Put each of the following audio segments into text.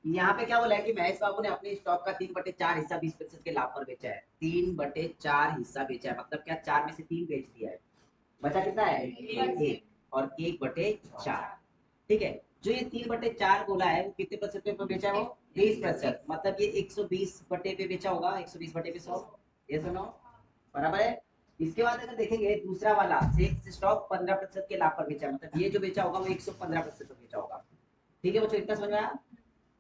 यहाँ पे क्या बोला है कि महेश बाबू ने अपने स्टॉक का 3/4 हिस्सा 20% के लाभ पर बेचा है। 3/4 हिस्सा बेचा है, मतलब क्या 4 में से 3 बेच दिया है, बचा कितना है? 1 और 1/4। ठीक है, जो ये 3/4 बोला है वो कितने प्रतिशत पे बेचा है? वो 20%, मतलब ये 120 बटे पे बेचा होगा, 120 बटे पे 100। ये सुनो, बराबर है। इसके बाद अगर देखेंगे दूसरा वाला सेल्स स्टॉक 15% के लाभ पर बेचा, मतलब ये जो बेचा होगा वो 115% पर बेचा होगा। ठीक है बच्चों, इतना समझ में आया?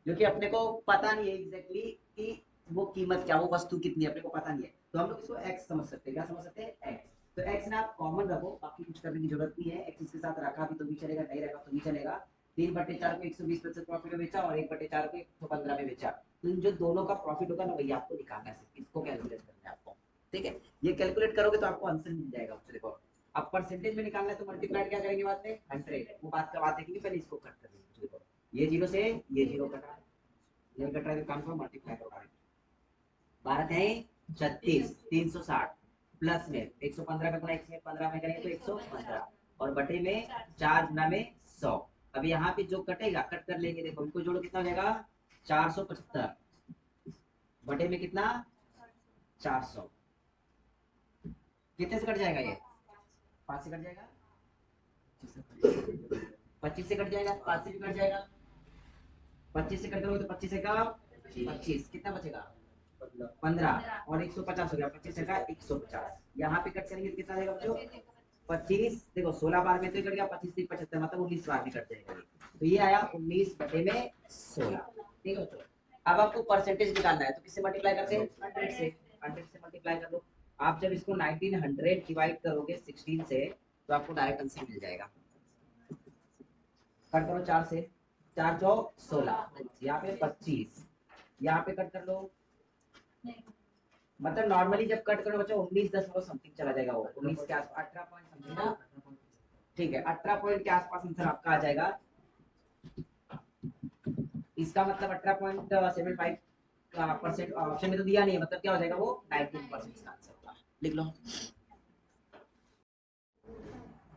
जो कि अपने को पता नहीं है एग्जैक्टली कि वो कीमत क्या, वो वस्तु कितनी है, अपने को पता नहीं है, तो हम लोग इसको एक्स समझ सकते हैं। क्या समझ सकते हैं? एक्स। तो एक्स ना आप कॉमन रखो, बाकी कुछ करने की जरूरत नहीं है। एक्स इसके साथ रखा भी तो भी चलेगा, नहीं रखा तो भी चलेगा। 3/4 को 120% प्रॉफिट में बेचा और 1/4 को 115 में बेचा, तो इन जो दोनों का प्रॉफिट होगा ना वही आपको निकालना है, इसको कैलकुलेट करना है आपको। ठीक है, ये कैलकुलेट करोगे तो आपको आंसर मिल जाएगा। देखो, अब परसेंटेज में निकालना है तो मल्टीप्लाई क्या करेंगे बाद में? 100। वो बात का बात है कि पहले इसको कट कर देंगे। देखो, ये जीरो से ये जीरो कटा, ये कट रहा है तो काम को मल्टीप्लाई करो डायरेक्ट। 12 है 36, 360 प्लस में 115 का गुणा 115 में करेंगे तो 115 और बटे में 4 गुना में 100। अब यहाँ पे जो कटेगा कट कर लेंगे, देखो इनको जोड़ो कितना हो जाएगा? 475 बटे में कितना? 400। कितने से कट जाएगा ये? 5 से कट जाएगा, 25 से कट जाएगा, 5 से भी कट जाएगा। 25 से कट करोगे तो 25 से का 25, कितना बचेगा? 15 और 150 हो गया, 25 का 150। यहाँ पे कट करेंगे तो कितना रहेगा बच्चों? 25। देखो 16 बार में तो कट गया, 25 से 75 मतलब 19 बार में कट जाएगा, तो ये आया 19 बटे में 16। ठीक है बच्चों, अब आपको परसेंटेज निकालना है तो किससे मल्टीप्लाई करते हैं? 100 से। 100 से मल्टीप्लाई कर लो। आप जब इसको 1900 डिवाइड करोगे 16 से तो आपको डायरेक्ट आंसर मिल जाएगा। कट करो 4 से, 4 चौ 16, यहाँ पे 25, यहाँ पे कट कर लो। मतलब नॉर्मली जब कट करो बच्चों 19.10 समथिंग चला जाएगा, वो 19 के आसपास 18 पॉइंट समथिंग ना। ठीक है, 18 पॉइंट के आसपास आंसर आपका आ जाएगा। इसका मतलब 18.75% ऑप्शन में तो दिया नहीं है, मतलब क्या हो जाएगा? वो 19% इसका आंसर होगा। लिख लो।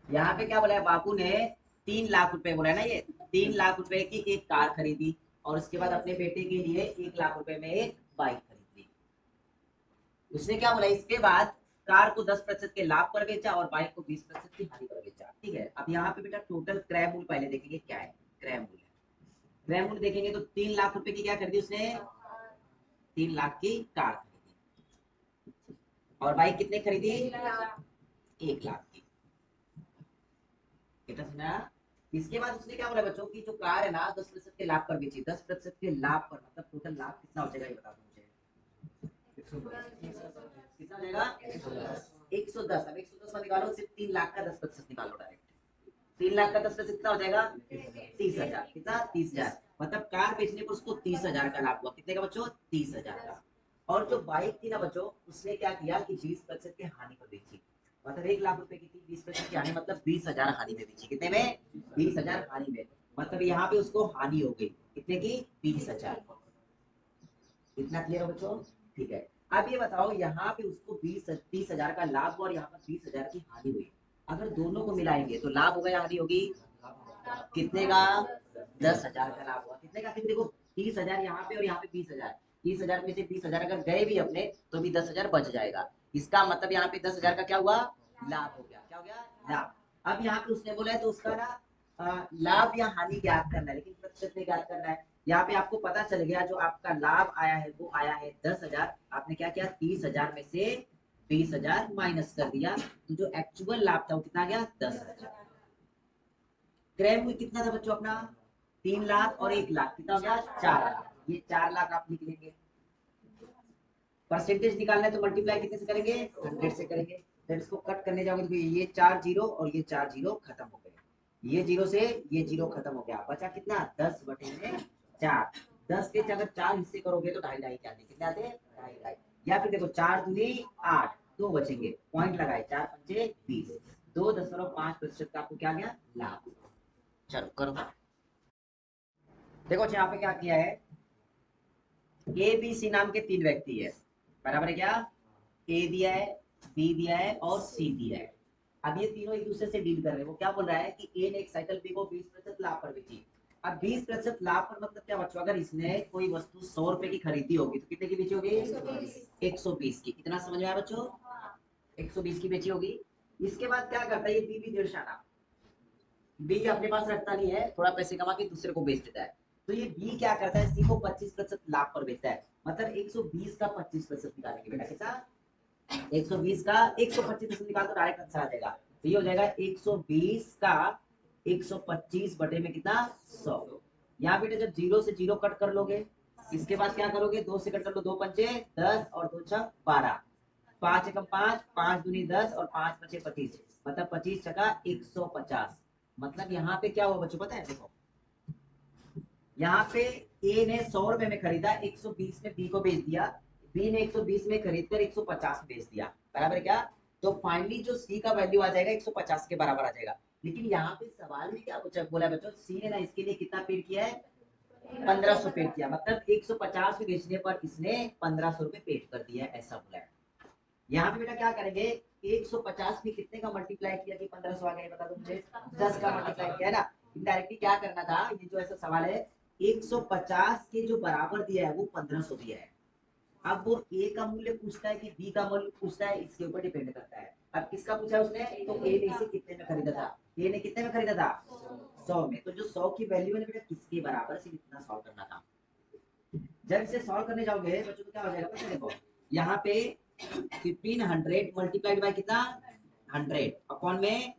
यहाँ पे क्या बोला है बापू ने? 3 लाख रुपए बोला है ना, ये 3 लाख रुपए की एक कार खरीदी और उसके बाद अपने बेटे के लिए 1 लाख रुपए में एक बाइक खरीदी। उसने क्या बोला? इसके बाद कार को 10% के लाभ पर बेचा और बाइक को 20% की हानि पर बेचा। ठीक है, अब यहाँ पे बेटा टोटल क्रय मूल्य पहले देखेंगे क्या है। क्रय मूल्य, क्रय मूल्य देखेंगे तो 3 लाख रुपए की क्या खरीदी उसने? 3 लाख की कार खरीदी और बाइक कितने खरीदी? 1 लाख की। कितना सुना? इसके बाद उसने क्या बोला बच्चों की जो कार है ना 10% के लाभ पर बेची, 10% के लाभ पर, मतलब टोटल लाभ कितना हो जाएगा ये बता दो मुझे। कितना हो जाएगा? 110। अब 110 में निकालो, सिर्फ 3 लाख का 10% निकालो डायरेक्ट। 3 लाख का 10% कितना हो जाएगा? 30,000। कितना? 30,000, मतलब कार बेचने पर उसको 30,000 का लाभ हुआ। कितने का बच्चों? 30,000 का। और जो बाइक थी ना बच्चों, उसने क्या किया कि 20% की हानि पर बेची, मतलब 1 लाख रुपए की थी, 20% की हानि मतलब 20,000 हानि में बेची। कितने में? 20,000 हानि में, मतलब यहाँ पे उसको हानि हो गई कितने की? 20,000। इतना क्लियर हो बच्चों? ठीक है, अब ये बताओ यहाँ पे उसको 30,000 का लाभ हुआ और यहाँ पर 20,000 की हानि हुई। अगर दोनों को मिलाएंगे तो लाभ होगा या हानि होगी? कितने का? 10,000 का लाभ हुआ। कितने का? फिर देखो 30,000 यहाँ पे और यहाँ पे 20,000, 30,000 में से 20,000 अगर गए भी अपने तो भी 10,000 बच जाएगा। इसका मतलब यहाँ पे 10,000 का क्या हुआ? लाभ हो गया। क्या हो गया? लाभ। अब यहाँ पे उसने बोला है तो उसका ना लाभ या हानि ज्ञात करना है, लेकिन प्रतिशत में ज्ञात करना है। यहाँ पे आपको पता चल गया जो आपका लाभ आया है वो आया है 10,000। आपने क्या किया? 30,000 में से 20,000 माइनस कर दिया, तो जो एक्चुअल लाभ था वो कितना गया? 10,000। क्रय मूल्य कितना था बच्चों अपना? 3 लाख और 1 लाख, कितना हो गया? 4 लाख। ये 4 लाख आप लिख लेंगे। परसेंटेज निकालना है तो मल्टीप्लाई कितने से करेंगे? 100 से करेंगे। जब इसको कट करने जाओगे तो ये 4 जीरो और ये 4 जीरो खत्म हो गए, ये जीरो से ये जीरो खत्म हो गया, बचा कितना? 10 बटे में 4। 10 के अगर 4 हिस्से करोगे तो ढाई ढाई के आते, कितने आते? ढाई ढाई। या फिर देखो 4 दूनी 8, 2 बचेंगे, पॉइंट लगाए, 4 पंचे 20, 2.5% का आपको क्या गया? लाभ। चलो करो। देखो यहाँ पे क्या किया है, ए बी सी नाम के 3 व्यक्ति है, बराबर है क्या? ए दिया है, बी दिया है और सी दिया है। अब ये तीनों एक दूसरे से डील कर रहे हैं। वो क्या बोल रहा है कि ए ने एक साइकिल बी को 20% लाभ पर बेची। अब 20% लाभ पर मतलब क्या बच्चों, अगर इसने कोई वस्तु 100 रुपए की खरीदी होगी तो कितने की बेची होगी? 120 की। कितना समझ में आया बच्चों? 120 की बेची होगी। इसके बाद क्या करता है ये बी भी दर्शाना, बी अपने पास रखता नहीं है, थोड़ा पैसे कमा के दूसरे को बेच देता है। तो ये बी क्या करता है, सी को 25% लाभ पर बेचता है। मतलब 120 का 25% निकालेंगे बेटा, कितना? 120 का 125% निकाल तो डायरेक्ट आंसर आ जाएगा। तो ये हो जाएगा 120 का 125 बटे में कितना? 100। यहाँ बेटा जब 0 से 0 कट कर लोगे, इसके बाद क्या करोगे? 2 से कट कर लो, 2 पंचे 10 और 2 छक 12, 5 एकम 5, 5 दूनी 10 और 5 पचे 25, मतलब 25 टका 150। मतलब यहाँ पे क्या हुआ बच्चों पता है? देखो यहाँ पे ए ने 100 रुपए में खरीदा, 120 में बी को बेच दिया, बी ने 120 में खरीद कर 150 में बेच दिया, बराबर क्या? तो फाइनली जो सी का वैल्यू आ जाएगा 150 के बराबर आ जाएगा। लेकिन यहाँ पे सवाल में क्या बोला बच्चों, सी ने ना इसके लिए कितना पेड किया है? 1500 पेड किया। मतलब 150 में बेचने पर इसने 1500 रुपए पेड कर दिया है, ऐसा बोला है। यहाँ पे बेटा क्या करेंगे, 150 में कितने का मल्टीप्लाई किया कि 1500 आ गया? बता दो मुझे। 10 का मल्टीप्लाई किया है ना। इनडायरेक्टली क्या करना था, ये जो ऐसा सवाल है 150 के जो बराबर दिया है वो 1500 दिया है। अब वो ए का मूल्य पूछता है कि बी का मूल्य पूछता है, इसके ऊपर डिपेंड करता है। अब किसका पूछा उसने? तो ए ने इसे कितने में खरीदा था? ए ने कितने में खरीदा था? 100 में। तो जो 100 की वैल्यू है बेटा किसके बराबर, से इतना सॉल्व करना था। जब इसे सॉल्व करने जाओगे बच्चों तो क्या हो जाएगा पता? देखो यहाँ पे 1500 मल्टीप्लाइड बाय कितना? 100 अपॉन में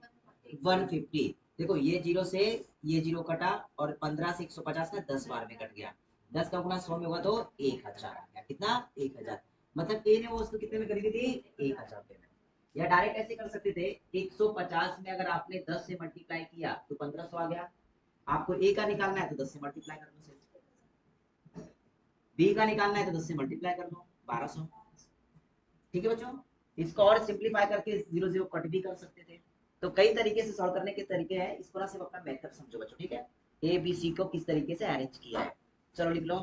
150। देखो ये 0 से ये 0 कटा और 15 से 150 का 10 बार में कट गया। 10 का गुना 100 में हुआ तो 1000 आ गया। कितना? 1000। मतलब ए ने वो वस्तु कितने में खरीदी थी? 1000 रुपए में। या डायरेक्ट ऐसे कर सकते थे, 150 में अगर आपने 10 से मल्टीप्लाई किया तो 1500 आ गया। आपको ए का निकालना है तो 10 से मल्टीप्लाई कर दो, बी का निकालना है तो 10 से मल्टीप्लाई कर दो, 1200। ठीक है बच्चों, इसको और सिंपलीफाई करके 0 0 कट भी कर सकते थे। तो कई तरीके से सॉल्व करने के तरीके हैं, इस तरह से अपना मेथड समझो बच्चों। ठीक है, ए बी सी को किस तरीके से अरेंज किया है। चलो लिख लो,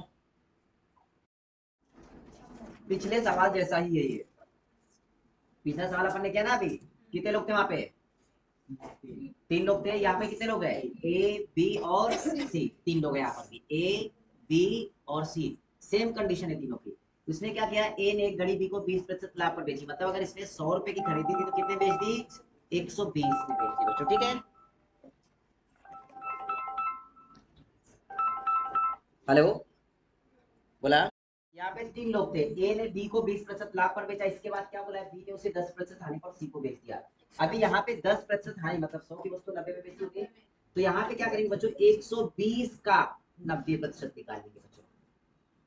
पिछले सवाल जैसा ही है ये। पिछला सवाल अपन ने किया ना अभी, कितने लोग थे वहां पे? 3 लोग थे। यहाँ पे कितने लोग हैं? ए बी और सी, 3 लोग हैं यहाँ पर भी, ए बी और सी। सेम कंडीशन है तीनों की। उसने क्या किया, ए ने एक घड़ी बी को 20% लाभ पर बेची। मतलब अगर इसने 100 रुपए की खरीदी थी तो कितने बेच दी? 120 में बेच दी बच्चों। ठीक है, हेलो बोला। यहाँ पे 3 लोग थे, ए ने बी को 20% लाभ पर बेचा। इसके बाद क्या बोला है, बी ने उसे 10% हानि पर सी को बेच दिया। अभी यहाँ पे 10% हानि मतलब 100 की वस्तु 90 में बेची होगी। तो यहाँ पे क्या करेंगे बच्चों, 120 का 90% निकालेंगे बच्चों।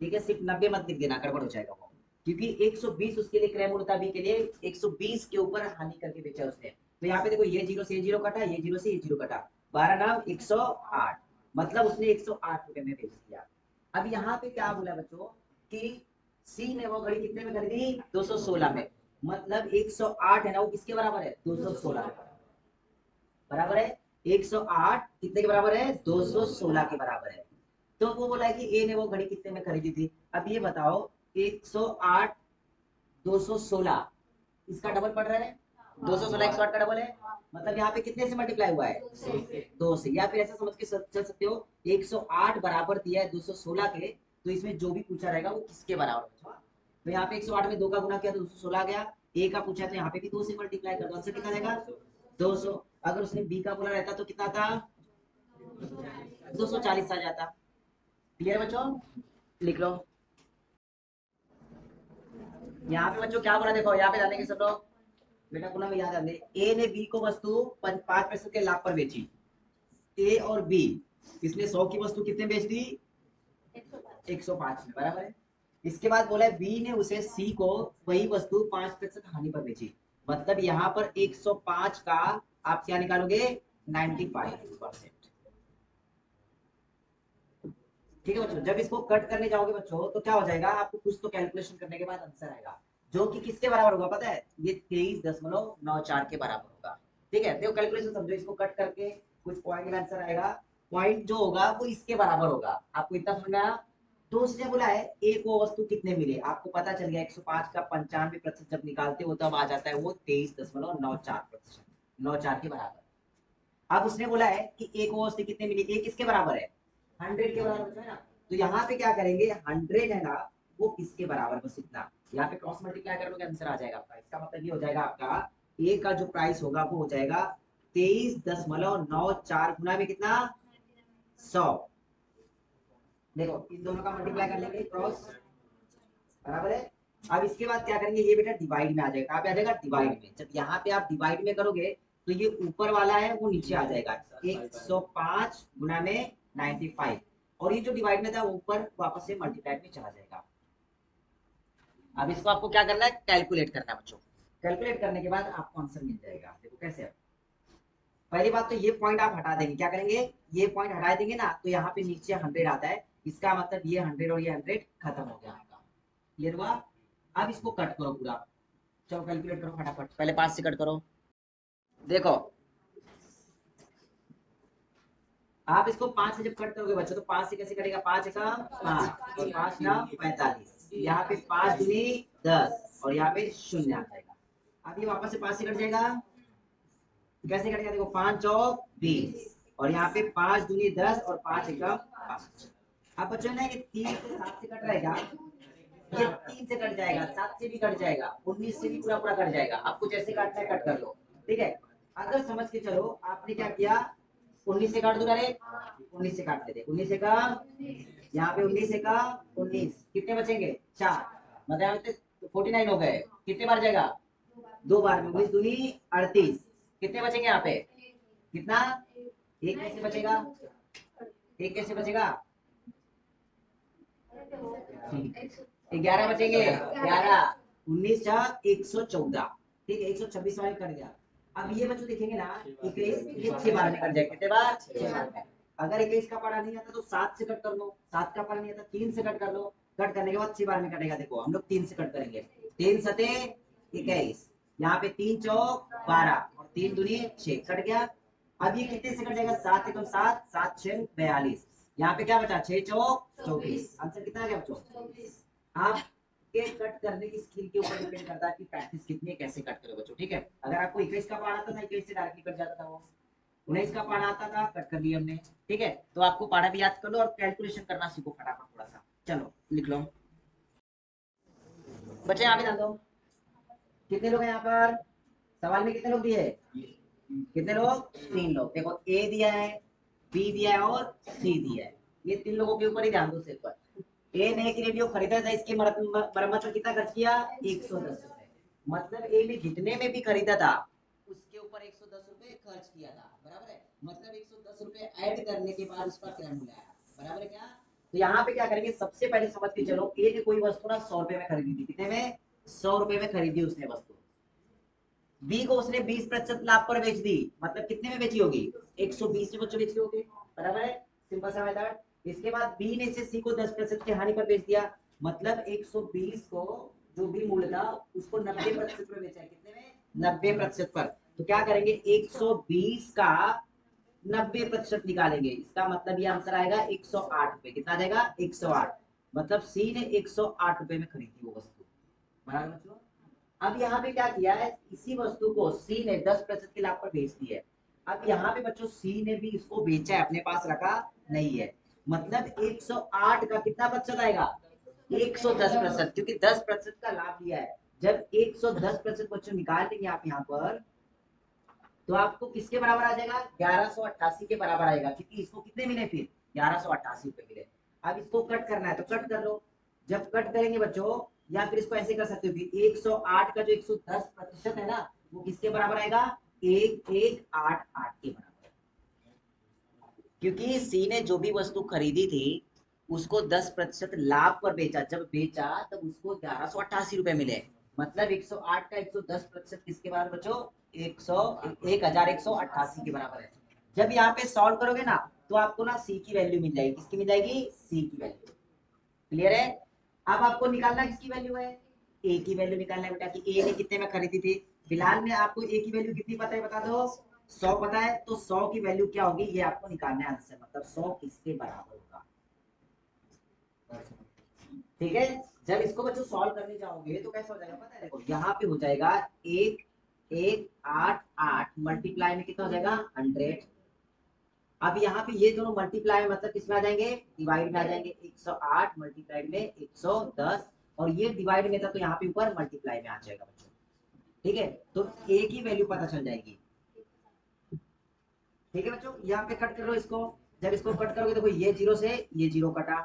ठीक है, सिर्फ 90 मत लिख देना, गड़बड़ हो जाएगा वो, क्योंकि 120 उसके लिए क्रय मूल्य था, बी के लिए 120 के ऊपर हानि करके बेचा उसने। तो यहाँ पे देखो ये 0 से ये 0 कटा, ये 0 से ये 0 कटा, 12 नाम 108, मतलब उसने 108 रुपए में बेच दिया। अब यहाँ पे क्या बोला बच्चों कि सी ने वो घड़ी कितने में खरीदी? 216 में। मतलब 108 है ना, वो किसके बराबर है? 216 के बराबर है। 108 कितने के बराबर है? 216 के बराबर है। तो वो बोला है कि ए ने वो घड़ी कितने में खरीदी थी। अब ये बताओ, 108 216 इसका डबल पड़ रहा है, 216 108 का डबल है। मतलब यहाँ पे कितने से मल्टीप्लाई हुआ है? 2 से। या फिर ऐसा समझ के चल सकते हो, 108 बराबर दिया है 216 के, तो इसमें जो भी पूछा रहेगा वो किसके बराबर होगा। तो यहाँ पे 108 में 2 का गुना किया तो 216 आ गया। ए का पूछा तो यहाँ पे भी 2 से मल्टीप्लाई कर दो, आंसर कितना जाएगा? 200। अगर उसने बी का बोला रहता तो कितना था? 240 आ जाता। क्लियर बच्चों, लिख लो। यहाँ पे बच्चों क्या बोला, देखो यहाँ पे जाने के सब लोग बेटा गुना में याद आने, ए ने बी को वस्तु 5% के लाभ पर बेची। ए और बी, इसने 100 की वस्तु कितने बेच दी? 105 में, बराबर है। इसके बाद बोला बी ने उसे सी को वही वस्तु 5% हानि पर बेची। मतलब यहाँ पर 105 का आप क्या निकालोगे? 95%। ठीक है बच्चों, जब इसको कट करने जाओगे बच्चों तो क्या हो जाएगा, आपको कुछ तो कैलकुलेशन करने के बाद आंसर आएगा, जो कि किसके बराबर होगा पता है? ये 23.94 के बराबर होगा। ठीक है, देखो कैलकुलेशन समझो, इसको कट करके कुछ पॉइंट में आंसर आएगा। पॉइंट जो होगा वो इसके बराबर होगा। आपको इतना समझ में आया? तो उसने बोला है ए को वस्तु कितने मिले, आपको पता चल गया 105 का 95% जब निकालते हो तब आ जाता है वो 23.94%। 94 के बराबर। अब उसने बोला है कि एक वो औषधि कितने मिली, एक किसके बराबर है, 100 के बराबर है ना। तो यहाँ पे क्या करेंगे, 100 है ना वो किसके बराबर, बस इतना यहाँ पे क्रॉस मल्टीप्लाई कर लोगे आंसर आ जाएगा आपका। इसका मतलब ये हो जाएगा आपका ए का जो प्राइस होगा वो हो जाएगा 23.94 गुना में कितना 100। देखो इन दोनों का मल्टीप्लाई कर लेंगे क्रॉस बराबर है। अब इसके बाद क्या करेंगे, ये बेटा डिवाइड में आ जाएगा, कहाँ पे आ जाएगा डिवाइड में। जब यहाँ पे आप डिवाइड में करोगे तो ये ऊपर वाला है वो नीचे आ जाएगा 105 गुना में 95, और ये जो डिवाइड में था वो ऊपर वापस से मल्टीप्लाई में चला जाएगा। अब इसको आपको क्या करना है, कैलकुलेट करना है बच्चों। कैलकुलेट करने के बाद आपको आंसर मिल जाएगा। देखो कैसे है, पहली बात तो ये पॉइंट आप हटा देंगे, क्या करेंगे ये पॉइंट हटा देंगे ना तो यहाँ पे नीचे 100 आता है, इसका मतलब ये 100 और ये 100 खत्म हो गया आपका। क्लियर हुआ। अब इसको कट करो पूरा, चलो कैलकुलेट करो फटाफट, पहले 5 से कट करो। देखो आप इसको 5 से जब कट करोगे बच्चों तो 5 से कैसे कटेगा, 5 का 5 और 5 ना 45, यहाँ पे 5 दूनी 10 और यहाँ पे शून्य आ जाएगा। अब ये वापस से 5 से कट जाएगा, कैसे कटेगा देखो 5 चौक 20 और यहाँ पे 5 दूनी 10 और 5 एकम 5। अब बच्चों ना ये 3 से 7 से कट रहा है क्या, ये 3 से कट जाएगा, 7 से भी कट जाएगा, 19 से भी पूरा पूरा कट जाएगा। आपको जैसे काटना है कट कर लो, ठीक है। अगर समझ के चलो आपने क्या किया, 19 से काट दो, अरे 19 से काट लेते, 19 से का यहाँ पे 19 से का 19 कितने बचेंगे 4, मतलब 49 हो गए। कितने बार जाएगा, 2 बार में, 19 दूनी 38, कितने बचेंगे यहाँ पे कितना, एक कैसे बचेगा, एक कैसे बचेगा 11 बचेंगे, 11 19 चा 114, ठीक है 126 वाले कर दिया। अब ये बच्चों देखेंगे ना 21 ये 6 बार में कट जाएगा, कितने बार 6 बार में। अगर 21 का पारा नहीं आता तो 7 से कट कर लो, 7 का पारा नहीं आता 3 से कट कर लो, कट करने के बाद 6 बार में कटेगा। देखो हम लोग 3 से कट करेंगे, 3 सते 21, यहाँ पे 3 चौक 12 और 3 दूनी 6 कट गया। अब ये कितने से कट जाएगा, 7 एकम 7 7 6 42, यहाँ पे क्या बचा 6 चौक 24, आंसर कितना आ गया बच्चों। आपके कट करने की स्किल के ऊपर डिपेंड करता है कि प्रैक्टिस कितनी है, कैसे कट करो बच्चों, ठीक है। अगर आपको 21 का पारा आता था 21 से डायरेक्टली कट जाता था, वो 19 का पारा आता था कट कर लिया हमने, ठीक है। तो आपको पारा भी याद कर लो और कैलकुलेशन करना सीखो फटाफट थोड़ा सा। चलो लिख लो बच्चे, यहाँ पे ध्यान दो, कितने लोग हैं यहाँ पर, सवाल में कितने लोग दिए, कितने लोग, 3 लोग। देखो ए दिया है, बी दिया है और सी दिया है, ये 3 लोगों के ऊपर ही ध्यान दो सिर्फ। ए ने एक रेडियो खरीदा था, इसकी मरम्मत में कितना खर्च किया 110 रुपए, मतलब ए ने जितने में भी खरीदा था उसके ऊपर 110 रुपए खर्च किया था, बराबर है। मतलब 110 रुपए ऐड करने के बाद उसका क्रय मूल्य आया, बराबर है क्या। तो यहाँ पे क्या करेंगे, सबसे पहले समझ के चलो ए ने कोई वस्तु ना 100 रुपए में खरीदी थी, कितने में 100 रुपए में खरीदी उसने वस्तु, बी को उसने 20% लाभ पर बेच दी, मतलब कितने में बेची होगी 120 में बच्चों बेची होगी, बराबर है, सिंपल सा मेथड। इसके बाद बी ने से सी को 10% की हानि पर बेच दिया, मतलब 120 को जो भी मूल्य था उसको 90% पर बेचा है, कितने में 90% पर। तो क्या करेंगे 120 का 90% निकालेंगे, इसका मतलब ये आंसर आएगा 108 रुपए, कितना आ जाएगा 108, मतलब सी ने 108 रुपए में खरीदी वो वस्तु, बराबर बच्चों। अब यहाँ पे क्या किया है, इसी वस्तु को सी ने 10% के लाभ पर बेच दी है। अब यहाँ पे बच्चों सी ने भी इसको बेचा है, अपने पास रखा नहीं है, मतलब 108 का कितना प्रतिशत आएगा 110%, क्योंकि 10% का लाभ लिया है। जब 110% बच्चों निकाल देंगे आप यहाँ पर तो आपको किसके बराबर आ जाएगा 1188 के बराबर आएगा, क्योंकि इसको कितने मिले फिर 1188 रुपए मिले। अब इसको कट करना है तो कट कर लो, जब कट करेंगे बच्चों, या फिर इसको ऐसे कर सकते हो कि 108 का जो 110% है ना वो किसके बराबर आएगा 1188 के बराबर, क्योंकि सी ने जो भी वस्तु खरीदी थी उसको 10% लाभ पर बेचा, जब बेचा तब उसको 1188 रुपए मिले, मतलब 108 का 110% किसके बराबर बच्चों 1188 के बराबर है। जब यहाँ पे सॉल्व करोगे ना तो आपको ना सी की वैल्यू मिल जाएगी, किसकी मिल जाएगी सी की वैल्यू, क्लियर है। अब आपको निकालना किसकी वैल्यू है, ए की वैल्यू निकालना है बेटा, कि ए ने कितने में खरीदी थी। फिलहाल में आपको ए की वैल्यू कितनी पता है बता दो, 100 पता है, तो 100 की वैल्यू क्या होगी ये आपको निकालना है आंसर, मतलब 100 किसके बराबर होगा, ठीक है। जब इसको बच्चों सॉल्व करने जाओगे तो कैसा हो जाएगा पता है, देखो यहाँ पे हो जाएगा 1 एक 8 8 मल्टीप्लाई में कितना हो जाएगा 100। अब यहाँ पे ये दोनों मल्टीप्लाई मतलब किसमें आ जाएंगे डिवाइड में आ जाएंगे 108 मल्टीप्लाइड में 110 और ये डिवाइड में था तो यहाँ पे ऊपर मल्टीप्लाई में आ जाएगा बच्चों। ठीक है तो एक ही वैल्यू पता चल जाएगी। ठीक है बच्चों यहाँ पे कट कर लो इसको। जब इसको कट करोगे देखो ये जीरो से ये जीरो कटा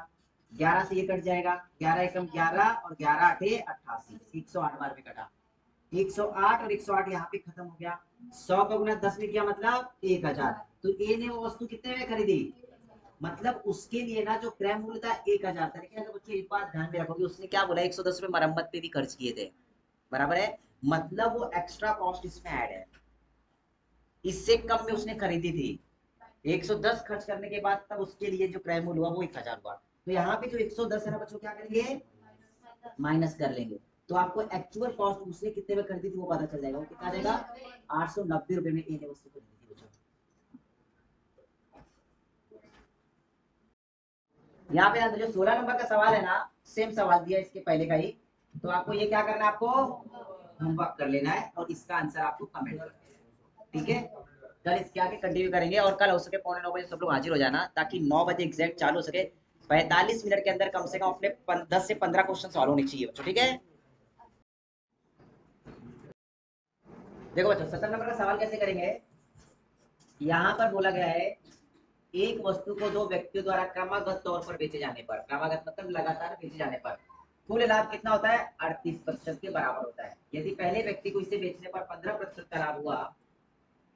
11 से ये कट जाएगा 11 एकम 11 और 11 आठे 88 108 बार में कटा 108 और 108 यहाँ पे खत्म हो गया। 100 का गुना 10 में किया मतलब 1000। तो ए ने वो वस्तु कितने में खरीदी मतलब उसके लिए ना जो क्रय मूल्य था 1000 था। लेकिन अगर बच्चों एक बात ध्यान में रखोगे उसने क्या बोला 110 में मरम्मत पे भी खर्च किए थे बराबर है मतलब वो एक्स्ट्रा कॉस्ट इसमें ऐड है। इससे कम में उसने खरीदी थी 110 खर्च करने के बाद तब उसके लिए जो क्रय मूल्य हुआ वो 1000 हुआ। तो यहाँ पे जो 110 है ना बच्चों क्या करेंगे माइनस कर लेंगे तो आपको एक्चुअल कॉस्ट उसने कितने में खरीदी थी वो पता चल जाएगा। वो कितना आ जाएगा 890 रुपए में ए ने वस्तु खरीदी थी बच्चों। यहाँ पे जो 16 नंबर का सवाल है ना सेम सवाल दिया इसके पहले का ही। तो आपको ये क्या करना है आपको होमवर्क कर लेना है और इसका आंसर आपको कमेंट करना है। ठीक है कल इसके आगे कंटिन्यू करेंगे और कल हो सके 8:45 सब लोग हाजिर हो जाना ताकि 9 बजे एग्जैक्ट चालू हो सके। 45 मिनट के अंदर कम से कम अपने 10 से 15 क्वेश्चन सॉल्व होने चाहिए बच्चों। ठीक है देखो बच्चों 17 नंबर का सवाल कैसे करेंगे। यहाँ पर बोला गया है एक वस्तु को दो व्यक्तियों द्वारा क्रमागत तौर पर बेचे जाने पर क्रमागत मतलब लगातार बेचे जाने पर कुल लाभ कितना होता है 38% के बराबर होता है। यदि पहले व्यक्ति को इसे बेचने पर 15% का लाभ हुआ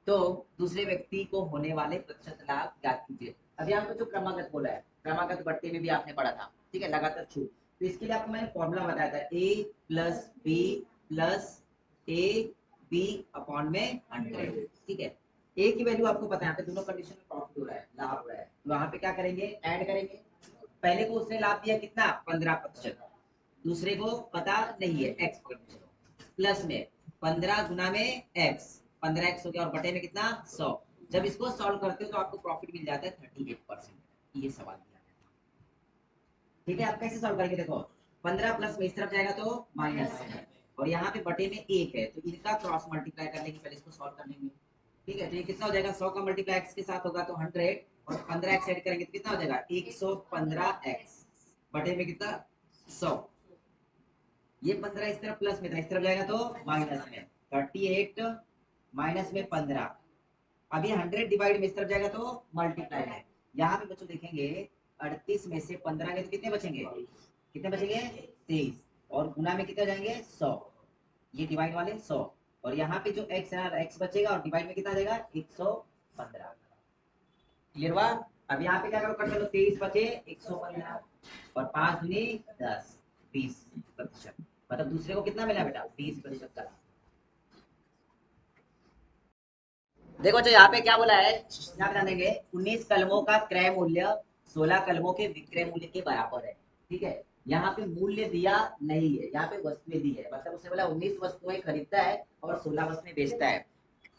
तो दूसरे व्यक्ति को होने वाले प्रतिशत लाभ ज्ञात कीजिए। अभी आपको जो क्रमागत बोला है क्रमागत बढ़ते में भी आपने पढ़ा था। ठीक है लगातार छूट तो इसके लिए आपको मैंने फॉर्मूला बताया था A plus B plus A B upon में 100। ठीक है ए की वैल्यू आपको पता है यहाँ पे दोनों कंडीशन में प्रॉफिट हो रहा है लाभ हो रहा है तो वहां पे क्या करेंगे ऐड करेंगे। पहले को उसने लाभ दिया कितना 15% दूसरे को पता नहीं है एक्स प्लस में 15 गुना में एक्स 15x हो गया और बटे में कितना 100। जब इसको सॉल्व करते हो तो आपको प्रॉफिट मिल जाता है 38%। ये सवाल दिया है। ठीक है आप कैसे सॉल्व करेंगे देखो 15 प्लस में इस तरफ जाएगा तो माइनस और यहाँ पे बटे में 1 है तो इनका क्रॉस मल्टीप्लाई कर लेंगे पहले इसको सॉल्व कर लेंगे। ठीक है तो ये कितना हो जाएगा 100 का मल्टीप्लाई एक्स के साथ होगा तो 100 और 15x ऐड करेंगे तो कितना हो जाएगा 115x बटे में कितना 100। ये 15 इस तरफ प्लस में था इस तरफ जाएगा तो माइनस में 38 माइनस में 15। अब ये 100 डिवाइड में इस तरफ जाएगा तो मल्टीप्लाई में। यहाँ पे बच्चों देखेंगे 38 में से 15 गए तो कितने बचेंगे 23 और गुना में कितने जाएंगे 100 ये डिवाइड वाले 100 और यहाँ पे जो x है x बचेगा और डिवाइड में कितना जाएगा 115। क्लियर हुआ। अब यहाँ पे क्या करो कट करो 23 बचे 115 और 5 दूनी 10 20% मतलब दूसरे को कितना मिला बेटा 20% का। देखो जो यहाँ पे क्या बोला है यहाँ ध्यान देंगे 19 कलमों का क्रय मूल्य 16 कलमों के विक्रय मूल्य के बराबर है। ठीक है यहाँ पे मूल्य दिया नहीं है यहाँ पे वस्तुएं दी है मतलब उसने बोला 19 वस्तुएं खरीदता है और 16 वस्तुएं बेचता है।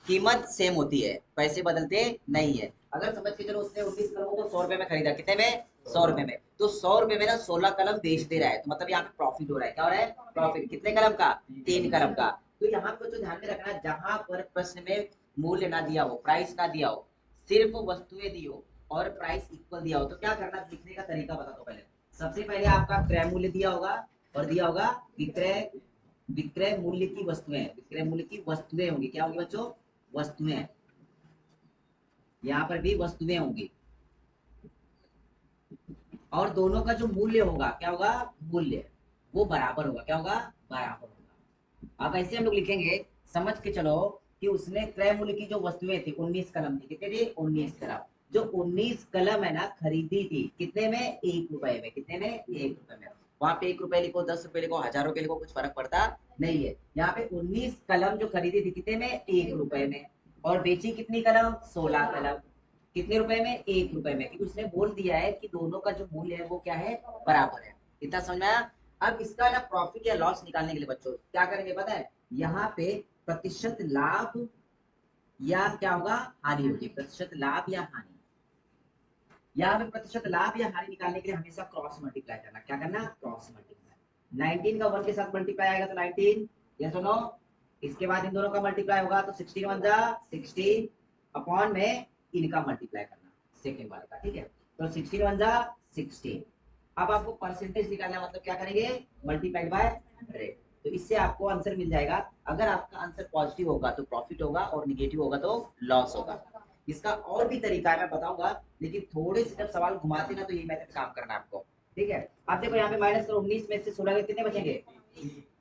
कीमत सेम होती है पैसे बदलते नहीं है। अगर समझ के चलो उसने 19 कलमों को 100 रुपए में खरीदा कितने में 100 रुपए में तो 100 रुपए में ना 16 कलम बेच दे रहा है तो मतलब यहाँ पे प्रॉफिट हो रहा है। क्या हो रहा है प्रॉफिट कितने कलम का 3 कलम का। तो यहाँ पे जो ध्यान में रखना जहां पर प्रश्न में मूल्य ना दिया हो प्राइस ना दिया हो सिर्फ वस्तुएं दी हो और प्राइस इक्वल दिया हो तो क्या करना लिखने का तरीका बता दो पहले। सबसे पहले आपका क्रय मूल्य दिया होगा और दिया होगा विक्रय विक्रय मूल्य की वस्तुएं विक्रय मूल्य की वस्तुएं होंगी। क्या होगी बच्चों वस्तुएं यहाँ पर भी वस्तुएं होंगी और दोनों का जो मूल्य होगा क्या होगा मूल्य वो बराबर होगा। क्या होगा बराबर होगा। अब ऐसे हम लोग लिखेंगे समझ के चलो कि उसने क्रय मूल्य की जो वस्तुएं थी 19 कलम थी कितने थी 19 कलम जो 19 कलम है ना खरीदी थी कितने में 1 रुपए में कितने में 1 रुपए में। वहां पे 1 रुपए लिखो 10 रुपए लिखो 1000 रुपए लिखो कुछ फर्क पड़ता नहीं है। यहाँ पे 19 कलम जो खरीदी थी कितने में 1 रुपए में और बेची कितनी कलम 16 कलम कितने रुपए में 1 रुपए में क्योंकि उसने बोल दिया है कि दोनों का जो मूल्य है वो क्या है बराबर है। इतना समझ में आया। अब इसका ना प्रॉफिट या लॉस निकालने के लिए बच्चों क्या करेंगे पता है यहाँ पे प्रतिशत लाभ या क्या होगा हानि होगी प्रतिशत लाभ या हानि। यहाँ पे प्रतिशत लाभ या हानि निकालने के लिए हमेशा क्रॉस मल्टीप्लाई करना। क्या करना क्रॉस मल्टीप्लाई 19 का 1 के साथ मल्टीप्लाई आएगा तो 19 ये सुनो इसके बाद इन दोनों का मल्टीप्लाई होगा तो 16 वन जा 16 अपॉन में इनका मल्टीप्लाई करना सेकेंड वाले का, ठीक है। तो 16 वन जा 16। अब आपको परसेंटेज निकालना है, मतलब क्या करेंगे, मल्टीप्लाइड बाय 100। तो इससे आपको आंसर मिल जाएगा। अगर आपका आंसर पॉजिटिव होगा तो प्रॉफिट होगा और निगेटिव होगा तो लॉस होगा। इसका और भी तरीका है, मैं बताऊंगा, लेकिन थोड़े से जब सवाल घुमाते ना तो ये मेथड काम करना है आपको, ठीक है। आप देखो यहाँ पे माइनस करो, 19 में से 16 के कितने बचेंगे,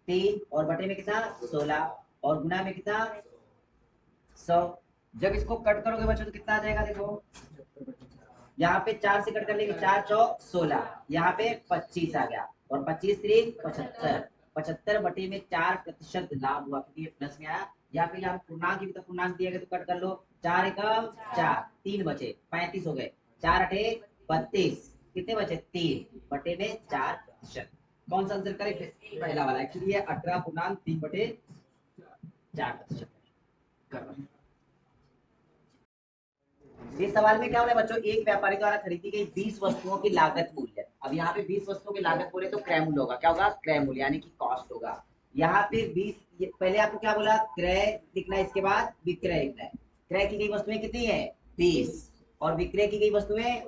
3, और बटे में कितना 16, और गुना में कितना 100। जब इसको कट करोगे बच्चों तो कितना आ जाएगा, देखो यहाँ पे 4 से कट कर लेंगे, 4 चौक 16, यहाँ पे 25 आ गया, और 25 3 75, 75 बटे में 4% लाभ हुआ क्योंकि ये प्लस में आया। या फिर यहाँ पूर्णांक भी तो पूर्णांक दिया गया तो कट कर लो, 4 एकम 4, 3 बचे 35 हो गए, 4 अठे 32, कितने बचे 3 बटे में 4%। कौन सा आंसर करेक्ट, पहला वाला। एक्चुअली ये 18 पूर्णांक 3 बटे 4%। इस सवाल में क्या हो रहा है बच्चों, एक व्यापारी द्वारा खरीदी गई 20 वस्तुओं की लागत मूल्य। अब यहाँ पे 20 वस्तुओं की लागत बोले तो क्रय मूल्य होगा, क्या होगा, क्रय मूल्य यानी कि कॉस्ट होगा। यहाँ पे 20, पहले आपको क्या बोला, क्रय लिखना है, इसके बाद विक्रय लिखना है। क्रय की गई वस्तुएं कितनी है 20, और विक्रय की गई वस्तुएं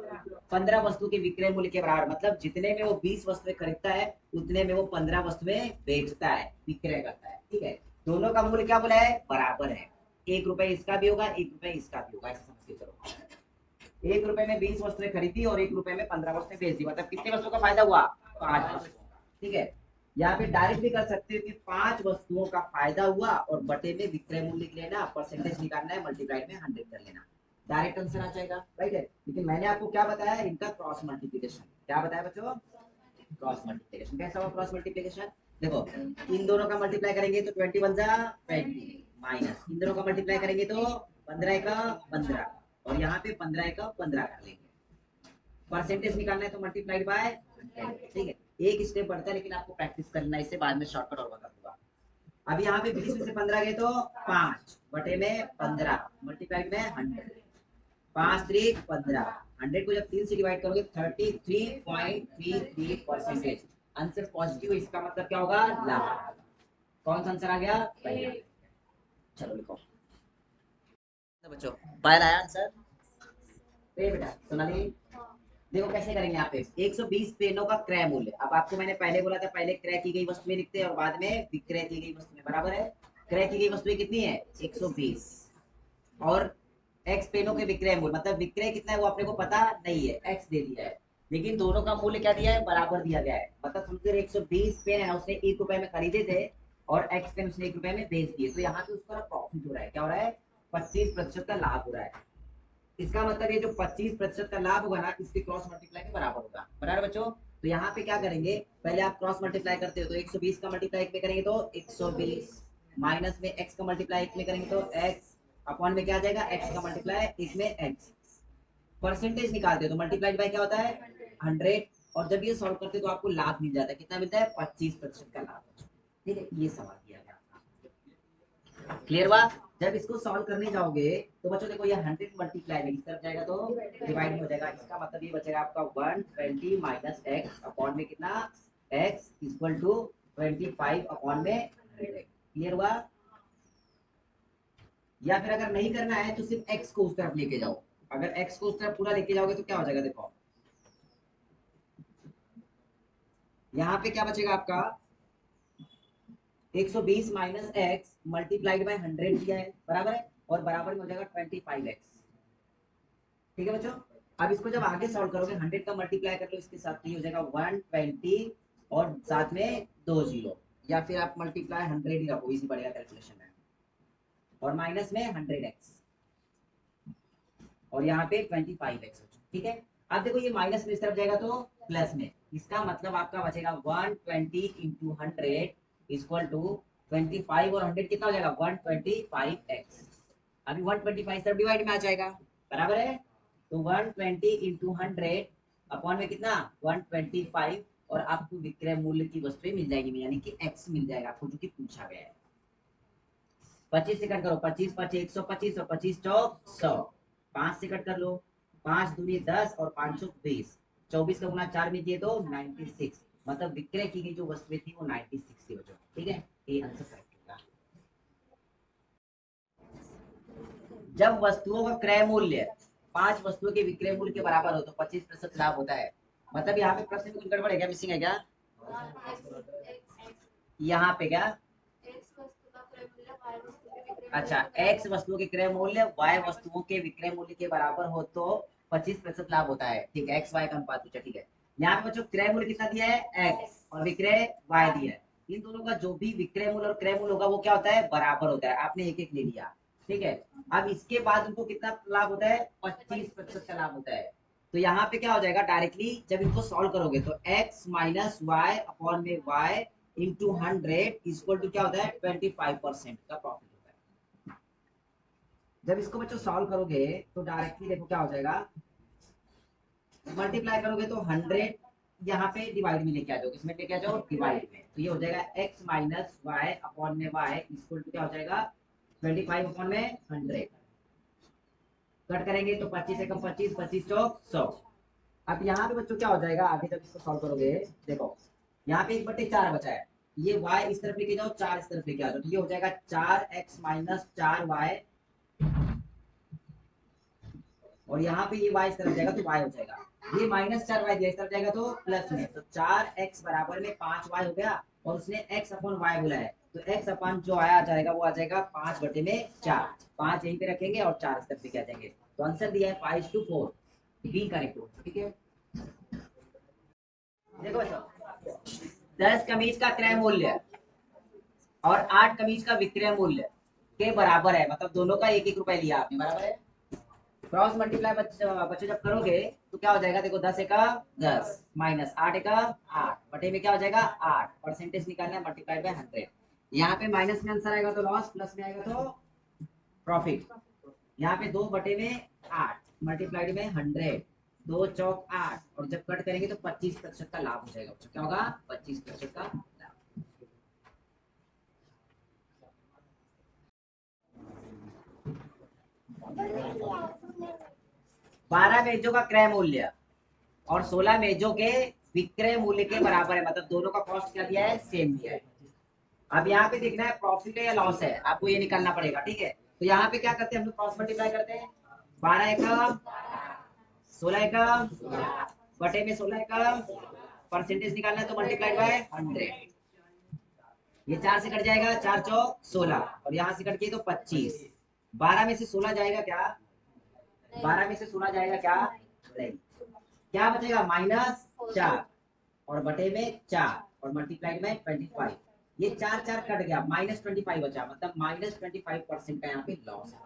15 वस्तु के विक्रय मूल्य के बराबर, मतलब जितने में वो 20 वस्तुएं खरीदता है उतने में वो 15 वस्तुएं बेचता है, विक्रय करता है, ठीक है। दोनों का मूल्य क्या बोला है, बराबर है। 1 रुपए इसका भी होगा, 1 रुपए इसका भी होगा, ऐसा समझ के चलो। 1 रुपए में 20 वस्तुएं खरीदी और 1 रुपए में 15 वस्तुएं बेच दी, मतलब कितने वस्तुओं का फायदा हुआ, 5 वस्तुओं का, ठीक है। यहाँ पे डायरेक्ट भी कर सकते हो कि 5 वस्तुओं का फायदा हुआ और बटे में विक्रय मूल्य लिख लेना, परसेंटेज निकालना है, मल्टीप्लाइड में 100 कर लेना, डायरेक्ट आंसर आ जाएगा, राइट है। लेकिन मैंने आपको क्या बताया, इनका क्रॉस मल्टीप्लिकेशन, क्या बताया बच्चों, क्रॉस मल्टीप्लिकेशन। कैसा हुआ क्रॉस मल्टीप्लिकेशन, देखो इन दोनों का मल्टीप्लाई करेंगे तो 21 जा 20, माइनस इन दोनों का मल्टीप्लाई करेंगे तो 15 का 15, और यहाँ पे 15 का 15 कर लेंगे। परसेंटेज निकालना है तो मल्टीप्लाइड बाय 10, ठीक है। एक स्टेप बढ़ता है लेकिन आपको प्रैक्टिस करना है, इससे बाद में शॉर्टकट और बता दूंगा। अब यहाँ पे 20 में से 15 गए तो 5 बटे में 15 मल्टीप्लाइड में 100, 5 3 15, 100 को जब 3 से डिवाइड करोगे 33.33 परसेंटेज। आंसर पॉजिटिव, इसका मतलब क्या होगा, लाभ। कौन सा आंसर आ गया, पहला। चलो लिखो बच्चों, पहला आया आंसर। बेटा सोनाली, देखो कैसे करेंगे यहाँ पे, 120 पेनों का क्रय मूल्य। अब आपको मैंने पहले बोला था, पहले क्रय की गई वस्तुएं लिखते हैं और बाद में विक्रय की गई वस्तुएं, बराबर है। क्रय की गई वस्तुएं कितनी है 120, और एक्स पेनों के विक्रय मूल्य, मतलब विक्रय कितना है वो अपने को पता नहीं है, एक्स दे दिया है, लेकिन दोनों का मूल्य क्या दिया है, बराबर दिया गया है। मतलब समझो 120 पेन है, उसने 1 रुपए में खरीदे थे और एक्स पेन उसने 1 रुपए में बेच दिए, तो यहाँ पे उसका प्रॉफिट हो रहा है, क्या हो रहा है, 25% का लाभ हो रहा है। इसका मतलब ये जो 25% का लाभ होगा ना, इसके क्रॉस मल्टीप्लाई के बराबर होगा, बराबर बच्चों। तो यहाँ पे क्या करेंगे, पहले आप क्रॉस मल्टीप्लाई करते हो तो 120 का मल्टीप्लाई एक में करेंगे तो 120, माइनस में x का मल्टीप्लाई एक में करेंगे तो x, अपॉन में क्या आ जाएगा, x का मल्टीप्लाई एक में x। परसेंटेज निकालते हो तो मल्टीप्लाई बाय क्या होता है 100, और जब ये सॉल्व करते हो तो आपको लाभ मिल जाता है, कितना मिलता है 25% का लाभ, ठीक है। ये सवाल किया गया, क्लियर हुआ। जब इसको सॉल्व करने जाओगे तो बच्चों देखो ये 100 मल्टीप्लाई में इस तरफ जाएगा तो डिवाइड हो जाएगा, इसका मतलब ये बचेगा आपका 120 माइनस एक्स अपॉन में कितना, x इक्वल टू 25 अपॉन में 100। क्लियर हुआ। या फिर अगर नहीं करना है तो सिर्फ x को उस तरफ लेके जाओ, अगर x को उस तरफ पूरा लेके जाओगे तो क्या हो जाएगा, देखो यहाँ पे क्या बचेगा आपका 120 माइनस एक्स मल्टीप्लाइड बाय 100 दिया है, बराबर है, और बराबर में हो जाएगा 25x, ठीक है बच्चों। अब इसको जब आगे सॉल्व करोगे 100 का मल्टीप्लाई कर लो इसके साथ, तो ये हो जाएगा 120 और साथ में 2 जीरो, या फिर आप मल्टीप्लाई 100 ही रखो, इजी पड़ेगा कैलकुलेशन में, और माइनस में 100x, और यहाँ पे 25x, ठीक है। अब देखो ये माइनस में इस तरफ जाएगा तो प्लस में, इसका मतलब आपका बचेगा 120 इंटू 100 इक्वल टू 25, और 100 कितना हो जाएगा 125x। अभी 125 तरफ डिवाइड में आ जाएगा, बराबर है। तो 120 इंटू 100 अपॉन में कितना 125, और आपको विक्रय मूल्य की वस्तुएं मिल जाएगी, यानी कि x मिल जाएगा आपको, जो कि पूछा गया है। 25 से कट करो, 25 5 125 और 25 चौक 100, 5 से कट कर लो, 5 दूनी 10 और 5 20, 24 का गुना 4 में दिए तो 96, मतलब विक्रय की गई जो वस्तुएं थी वो 96 थी बच्चों, ठीक है। ये आंसर करेक्ट होगा। जब वस्तुओं का क्रय मूल्य 5 वस्तुओं के विक्रय मूल्य के बराबर हो तो 25% लाभ होता है। मतलब यहाँ पे प्रश्न में कुछ गड़बड़ है क्या, मिसिंग है क्या? यहाँ पे क्या? अच्छा, एक्स वस्तुओं के क्रय मूल्य वाई वस्तुओं के विक्रय मूल्य के बराबर हो तो 25% लाभ होता है। ठीक है, एक्स वाई का अनुपात पूछा। ठीक है, यहाँ पे बच्चों क्रय मूल्य कितना दिया है? एक्स, और विक्रय वाई दिया है। इन दोनों का जो भी विक्रय मूल्य और क्रय मूल्य होगा वो क्या होता है? बराबर होता है। आपने एक एक ले लिया। ठीक है, अब इसके बाद उनको कितना लाभ होता है? 25% का लाभ होता है। तो यहाँ पे क्या हो जाएगा, डायरेक्टली जब इनको सॉल्व करोगे तो x माइनस वाई अपॉन में y इंटू 100 इक्वल टू क्या होता है? 25% का प्रॉफिट होता है। जब इसको बच्चों सॉल्व करोगे तो डायरेक्टली देखो क्या हो जाएगा, मल्टीप्लाई करोगे तो 100 यहाँ पे डिवाइड में लेके आ जाओगे, इसमें लेके आ जाओ डिवाइड में, तो ये हो जाएगा x माइनस वाई अपॉन में y इक्वल टू क्या हो जाएगा? 25 अपॉन में 100। कट करेंगे तो 25 से कम 25, 25 चौक 100। अब यहाँ पे बच्चों क्या हो जाएगा आगे जब इसको सॉल्व करोगे, देखो यहाँ पे 1/4 बचा है, ये y इस तरफ लेके जाओ, 4 इस तरफ लेके आ जाओ, तो ये हो जाएगा 4x माइनस 4y, और यहाँ पे ये y इस तरफ जाएगा तो y हो जाएगा, ये -4y दिया इस तरफ जाएगा तो प्लस में, तो 4x बराबर में 5y हो गया, और उसने x अपॉन y बोला है, तो x अपॉन जो आया आ जाएगा वो आ जाएगा 5/4, 5 यहीं पे रखेंगे और 4 इस तरफ लेके आ जाएंगे, तो आंसर दिया है 5:4, बी करेक्ट। ठीक है, देखो बच्चों 10 कमीज का क्रय मूल्य और 8 कमीज का विक्रय मूल्य के बराबर है, मतलब दोनों का 1-1 रुपए लिया आपने, बराबर है। क्रॉस मल्टीप्लाई बच्चों जब करोगे तो क्या हो जाएगा, देखो 10 एका 10 माइनस 8 एका 8 बटे में क्या हो जाएगा 8, परसेंटेज निकालना है मल्टीप्लाई बाय 100। यहाँ पे माइनस में आंसर आएगा तो लॉस, प्लस में आएगा तो प्रॉफिट। यहाँ पे 2 बटे में 8 मल्टीप्लाइड में 100, 2 चौक 8, और जब कट करेंगे तो 25% का लाभ हो जाएगा। क्या होगा? 25% का लाभ। 12 मेजों का क्रय मूल्य और 16 मेजों के विक्रय मूल्य के बराबर है, मतलब दोनों का कॉस्ट क्या दिया है? सेम दिया है। अब यहाँ पे देखना है प्रॉफिट है या लॉस है, आपको ये निकालना पड़ेगा। ठीक है, तो यहाँ पे क्या करते हैं हम लोग, क्रॉस मल्टीप्लाई करते हैं, 12 एकम 16 एकम बटे में 16 एकम, परसेंटेज निकालना है तो मल्टीप्लाई बाय 100, ये 4 से कट जाएगा, 4 चौक 16, और यहाँ से कट के तो 25, 12 में से 16 जाएगा क्या? 12 में से 16 जाएगा क्या? नहीं, क्या बचेगा? -4, और बटे में 4, और मल्टीप्लाइड में 25, ये 4 कट गया, -25 बचा, मतलब -25% का यहाँ पे लॉस है,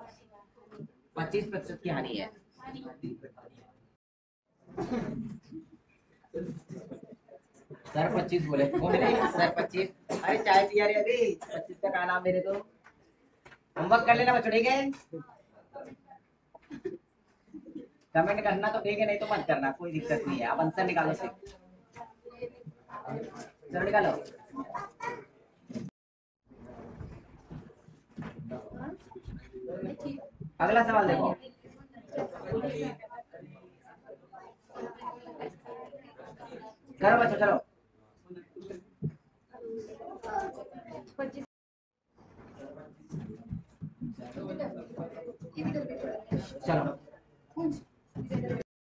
25% की हानि है। सर 25 बोले वो मेरे सर 25, अरे चाय पिया रहे अभी, 25 का नाम मेरे तो। होमवर्क कर लेना बच्चों, ठीक है? कमेंट करना तो ठीक है, नहीं तो मत करना, कोई दिक्कत नहीं है, आप आंसर निकालो सिर्फ, चलो निकालो। अगला सवाल देखो, करो बच्चों चलो। चलो